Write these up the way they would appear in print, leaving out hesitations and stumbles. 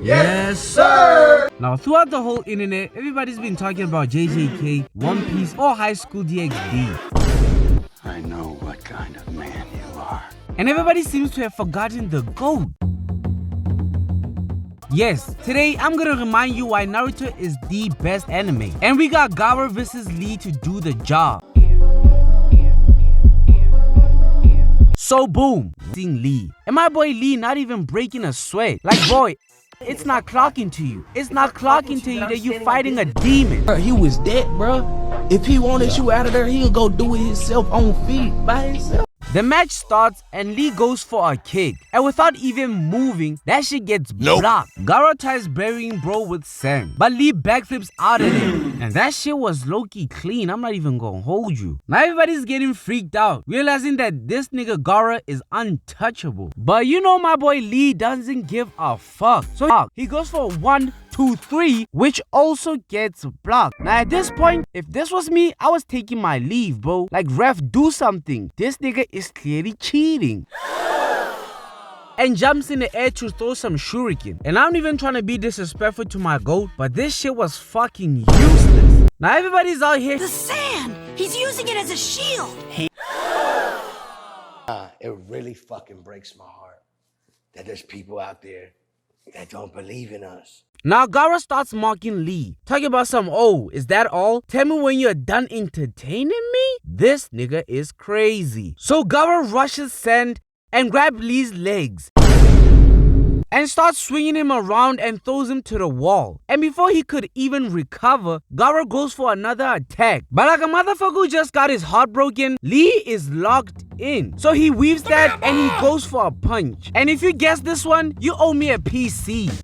Yes, sir! Now, throughout the whole internet, everybody's been talking about JJK, One Piece, or High School DxD. I know what kind of man you are. And everybody seems to have forgotten the GOAT. Yes, today I'm gonna remind you why Naruto is the best anime. And we got Gaara vs Lee to do the job. So boom, seeing Lee. And my boy Lee not even breaking a sweat. Like boy, it's not clocking to you. It's not clocking to you that you fighting a demon. He was dead, bro. If he wanted you out of there, he'll go do it himself on feet by himself. The match starts and Lee goes for a kick, and without even moving, that shit gets blocked. Gaara tries burying bro with sand, but Lee backflips out of there, and that shit was low-key clean. I'm not even gonna hold you. Now everybody's getting freaked out, realizing that this nigga Gaara is untouchable. But you know my boy Lee doesn't give a fuck, so he goes for 1, 2, 3, which also gets blocked. Now at this point, if this was me, I was taking my leave, bro. Like, ref, do something. This nigga is clearly cheating. And jumps in the air to throw some shuriken. And I'm not even trying to be disrespectful to my GOAT, but this shit was fucking useless. Now everybody's out here. The sand! He's using it as a shield! It really fucking breaks my heart that there's people out there that don't believe in us. Now Gaara starts mocking Lee, talking about some, oh, is that all? Tell me when you're done entertaining me? This nigga is crazy. So Gaara rushes sand and grabs Lee's legs and starts swinging him around and throws him to the wall. And before he could even recover, Gaara goes for another attack. But like a motherfucker who just got his heart broken, Lee is locked in. So he weaves that and he goes for a punch. And if you guess this one, you owe me a PC.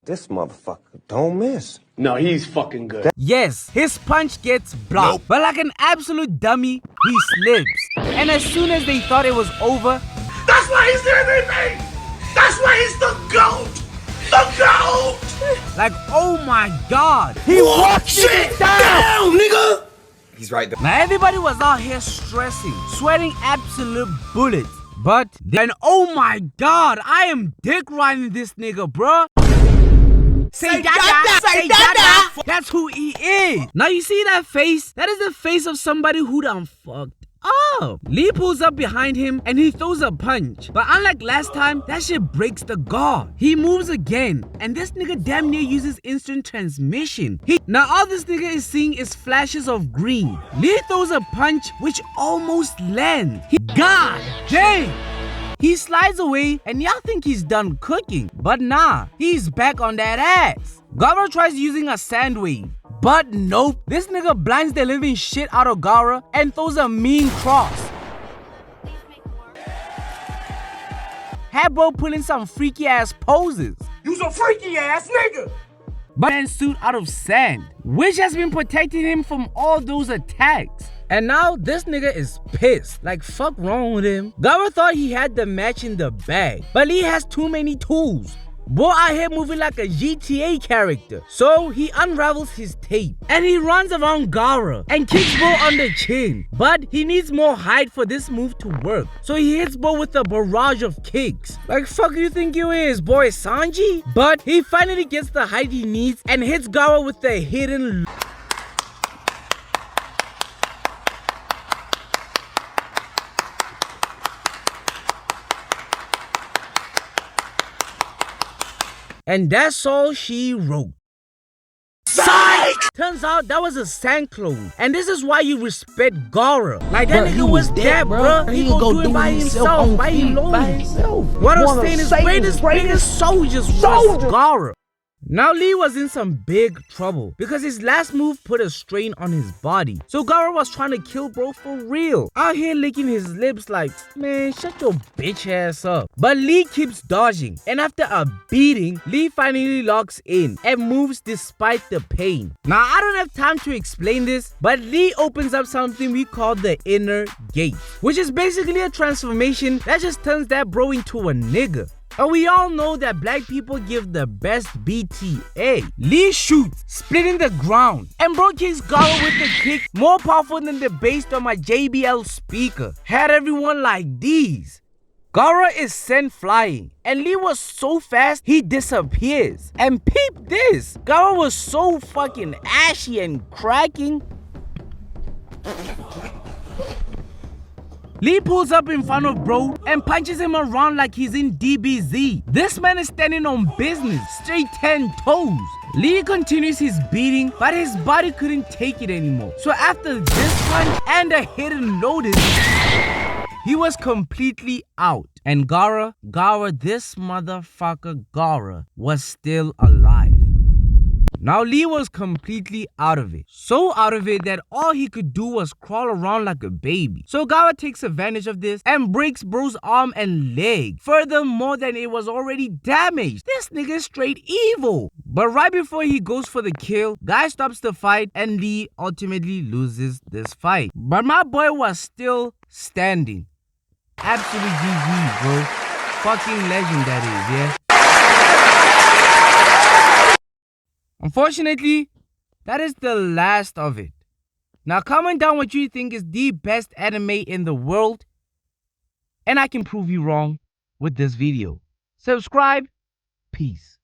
This motherfucker don't miss. No, he's fucking good. Yes, his punch gets blocked. But like an absolute dummy, he slips. And as soon as they thought it was over, That's why he's the MVP! That's why he's the GOAT! The GOAT! like, oh my god, he walked shit down, nigga! He's right there. Now everybody was out here stressing, sweating absolute bullets. But then, oh my god, I am dick riding this nigga, bruh. Say dada, say dada. That's who he is. Now you see that face? That is the face of somebody who done fucked up. Lee pulls up behind him and he throws a punch. But unlike last time, that shit breaks the guard. He moves again and this nigga damn near uses instant transmission. Now all this nigga is seeing is flashes of green. Lee throws a punch which almost lands. God damn! He slides away and y'all think he's done cooking. But nah, he's back on that ass. Gaara tries using a sand wave. But nope, this nigga blinds the living shit out of Gaara and throws a mean cross. Had bro pulling some freaky ass poses. You's a freaky ass nigga! But then suit out of sand, which has been protecting him from all those attacks. And now this nigga is pissed. Like, fuck wrong with him. Gaara thought he had the match in the bag, but Lee has too many tools. Boy out here moving like a GTA character. So he unravels his tape and he runs around Gaara and kicks Bo on the chin. But he needs more height for this move to work. So he hits Bo with a barrage of kicks. Like, fuck you think you is, boy Sanji? But he finally gets the height he needs and hits Gaara with the hidden and that's all she wrote. Psych! Turns out that was a sand clone. And this is why you respect Gaara. Like, that nigga was dead, bruh. He gon' do it by himself, by himself. What I'm saying is greatest soldiers was Gaara. Now Lee was in some big trouble because his last move put a strain on his body. So Gaara was trying to kill bro for real. Out here licking his lips like, man, shut your bitch ass up. But Lee keeps dodging, and after a beating, Lee finally locks in and moves despite the pain. Now I don't have time to explain this, but Lee opens up something we call the inner gate, which is basically a transformation that just turns that bro into a nigga. And we all know that black people give the best BTA. Lee shoots, splitting the ground, and bro kicks Gaara with a kick more powerful than the bass on my JBL speaker. Had everyone like these. Gaara is sent flying, and Lee was so fast, he disappears. And peep this, Gaara was so fucking ashy and cracking. Lee pulls up in front of bro and punches him around like he's in DBZ. This man is standing on business, straight 10 toes. Lee continues his beating, but his body couldn't take it anymore. So after this punch and a hidden notice, he was completely out. And Gaara, this motherfucker Gaara, was still alive. Now Lee was completely out of it. So out of it that all he could do was crawl around like a baby. So Gaara takes advantage of this and breaks bro's arm and leg. Furthermore than it was already damaged. This nigga is straight evil. But right before he goes for the kill, guy stops the fight and Lee ultimately loses this fight. But my boy was still standing. Absolute GG, bro. Fucking legend that is, yeah? Unfortunately, that is the last of it. Now comment down what you think is the best anime in the world, and I can prove you wrong with this video. Subscribe. Peace.